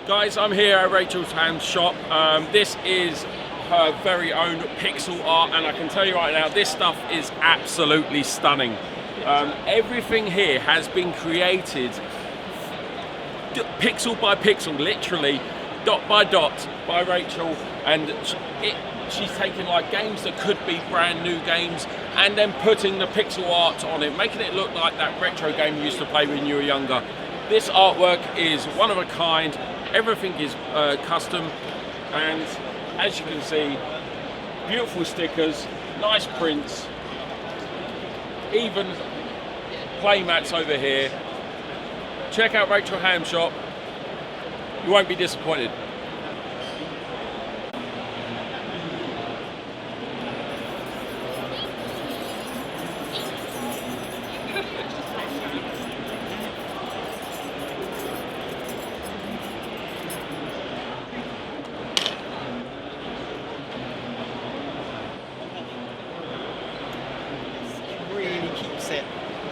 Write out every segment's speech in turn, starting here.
Guys, I'm here at Rachel's hand shop. This is her very own pixel art, and I can tell you right now, this stuff is absolutely stunning. Everything here has been created pixel by pixel, literally dot by dot by Rachel, and she's taken like games that could be brand new games and then putting the pixel art on it, making it look like that retro game you used to play when you were younger. This artwork is one of a kind. Everything is custom, and as you can see, beautiful stickers, nice prints, even play mats over here. Check out Rachel Ham Shop, you won't be disappointed. Really keeps it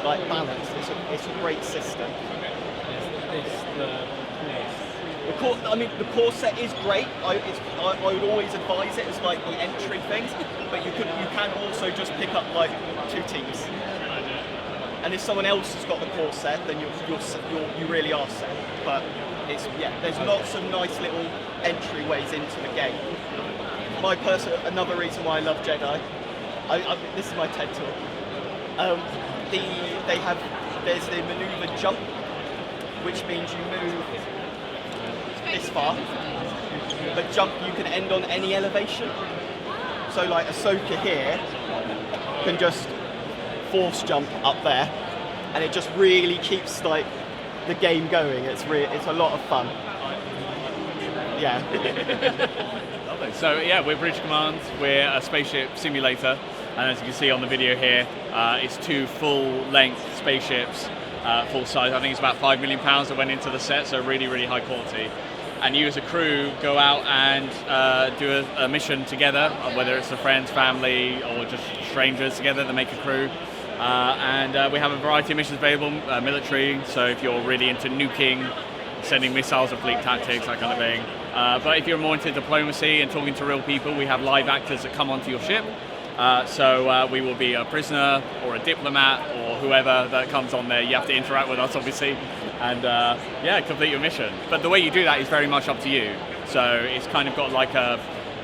like balanced. It's a great system. The core set is great. I would always advise it as like the entry thing, but you can also just pick up like 2 teams. And if someone else has got the core set, then you really are set. But there's lots of nice little entryways into the game. Another reason why I love Jedi. This is my TED talk. There's the maneuver jump, which means you move this far, but jump you can end on any elevation. So like Ahsoka here can just force jump up there, and it just really keeps like the game going. It's a lot of fun. Yeah. Lovely. So yeah, we're bridgecommand. We're a spaceship simulator. And as you can see on the video here, it's 2 full-length spaceships, full size. I think it's about £5 million that went into the set, so really, really high quality. And you as a crew go out and do a mission together, whether it's a friends, family, or just strangers together that make a crew. And we have a variety of missions available, military, so if you're really into nuking, sending missiles or fleet tactics, that kind of thing. But if you're more into diplomacy and talking to real people, we have live actors that come onto your ship. So we will be a prisoner or a diplomat or whoever that comes on there. You have to interact with us, obviously, and complete your mission. But the way you do that is very much up to you. So it's kind of got like a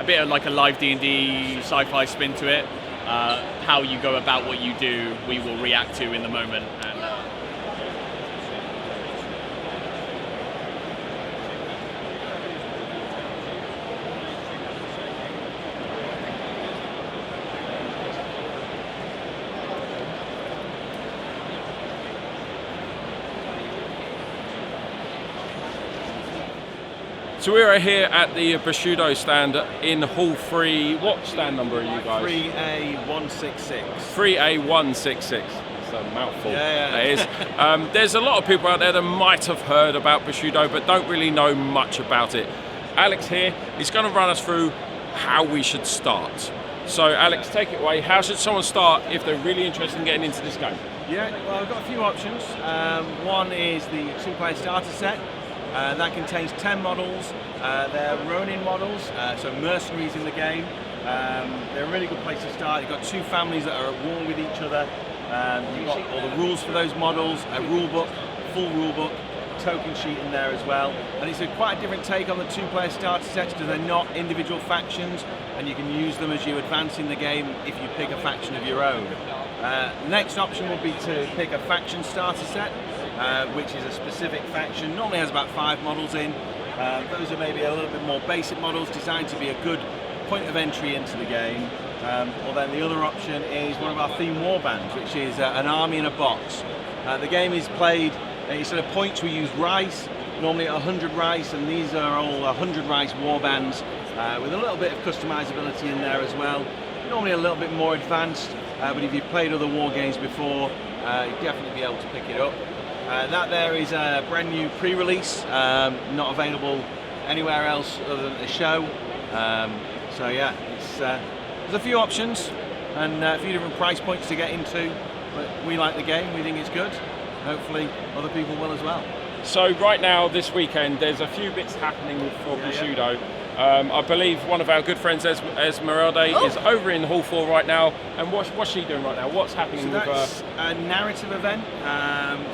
bit of like a live D&D sci-fi spin to it. How you go about what you do, we will react to in the moment. So we are here at the Bashudo stand in Hall 3. What stand number are you guys? 3A166. 3A166. It's a mouthful. Yeah. It is. There's a lot of people out there that might have heard about Bashudo but don't really know much about it. Alex here is going to run us through how we should start. So Alex, take it away. How should someone start if they're really interested in getting into this game? Yeah, well, I've got a few options. One is the 2-player starter set. That contains 10 models. They're Ronin models, so mercenaries in the game. They're a really good place to start. You've got 2 families that are at war with each other. You've got all the rules for those models, a rule book, full rule book, token sheet in there as well. And it's quite a different take on the 2-player starter sets because they're not individual factions, and you can use them as you advance in the game if you pick a faction of your own. Next option would be to pick a faction starter set. Which is a specific faction, normally has about 5 models in. Those are maybe a little bit more basic models designed to be a good point of entry into the game. Or then the other option is one of our theme warbands, which is an army in a box. The game is played, instead of points we use rice, normally at 100 rice, and these are all 100 rice warbands with a little bit of customizability in there as well. Normally a little bit more advanced, but if you've played other war games before, you'll definitely be able to pick it up. That there is a brand new pre-release, not available anywhere else other than the show. So yeah, there's a few options and a few different price points to get into, but we like the game, we think it's good. Hopefully other people will as well. So right now, this weekend, there's a few bits happening for Bushido. I believe one of our good friends, Esmeralda, is over in Hall 4 right now. And what's she doing right now? What's happening with her? That's a narrative event.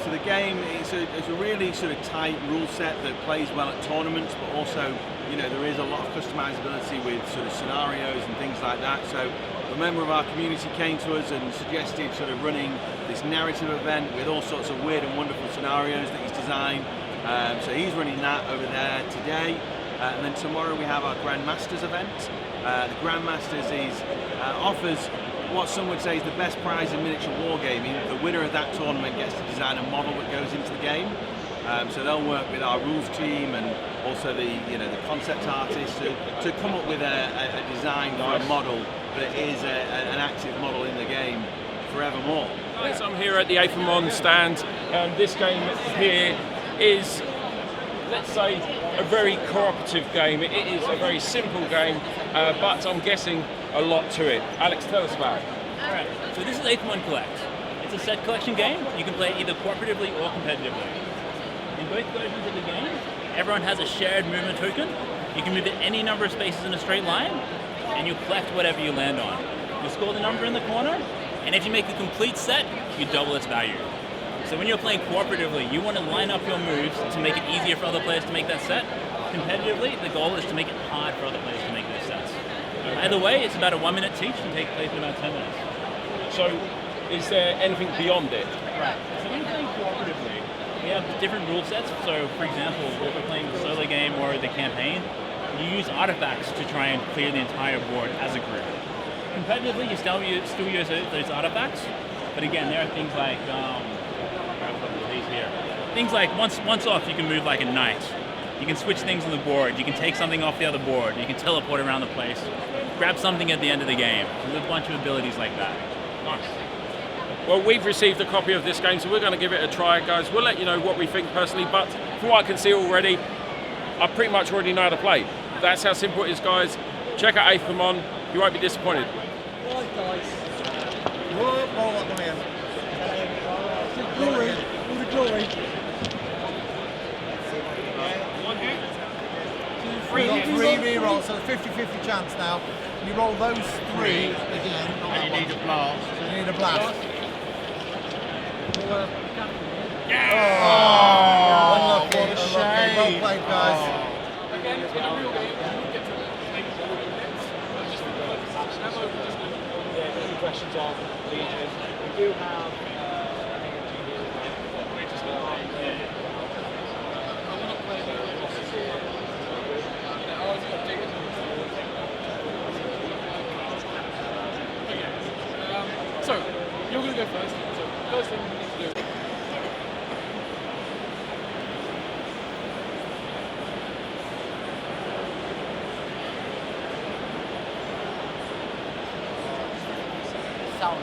So the game is a really sort of tight rule set that plays well at tournaments, but also, there is a lot of customizability with sort of scenarios and things like that. So a member of our community came to us and suggested sort of running this narrative event with all sorts of weird and wonderful scenarios that he's designed. So he's running that over there today. And then tomorrow we have our Grandmasters event. The Grandmasters offers what some would say is the best prize in miniature wargaming. The winner of that tournament gets to design a model that goes into the game. So they'll work with our rules team and also the concept artists to come up with a design for a model that is an active model in the game forevermore. So I'm here at the Aethermon stand. This game here is, let's say, a very cooperative game. It is a very simple game, but I'm guessing a lot to it. Alex, tell us about it. Alright, so this is Ethon Collect. It's a set collection game. You can play either cooperatively or competitively. In both versions of the game, everyone has a shared movement token. You can move it any number of spaces in a straight line, and you collect whatever you land on. You score the number in the corner, and if you make a complete set, you double its value. So when you're playing cooperatively, you want to line up your moves to make it easier for other players to make that set. Competitively, the goal is to make it hard for other players to make those sets. Either way, it's about a 1 minute teach and take place in about 10 minutes. So, is there anything beyond it? Right. So when you're playing cooperatively, we have different rule sets. So, for example, if we're playing the solo game or the campaign, you use artifacts to try and clear the entire board as a group. Competitively, you still use those artifacts, but again, there are things like things like once off, you can move like a knight. You can switch things on the board. You can take something off the other board. You can teleport around the place. Grab something at the end of the game. There's a bunch of abilities like that. Nice. Well, we've received a copy of this game, so we're going to give it a try, guys. We'll let you know what we think personally, but from what I can see already, I pretty much already know how to play. That's how simple it is, guys. Check out Aethermon. You won't be disappointed. Right, guys. Whoa, roll up on here. Glory. All the glory. Three re-rolls, so 50-50 chance now. You roll those three again. And you need a blast. So you need a blast. Oh, Unlucky, what a shame. Well played, guys. Again, in a real game, you would get to maybe 40 minutes. Just for the purpose of any questions on Legion. We do have so, you're going to go first. So, first thing we need to do. Sound.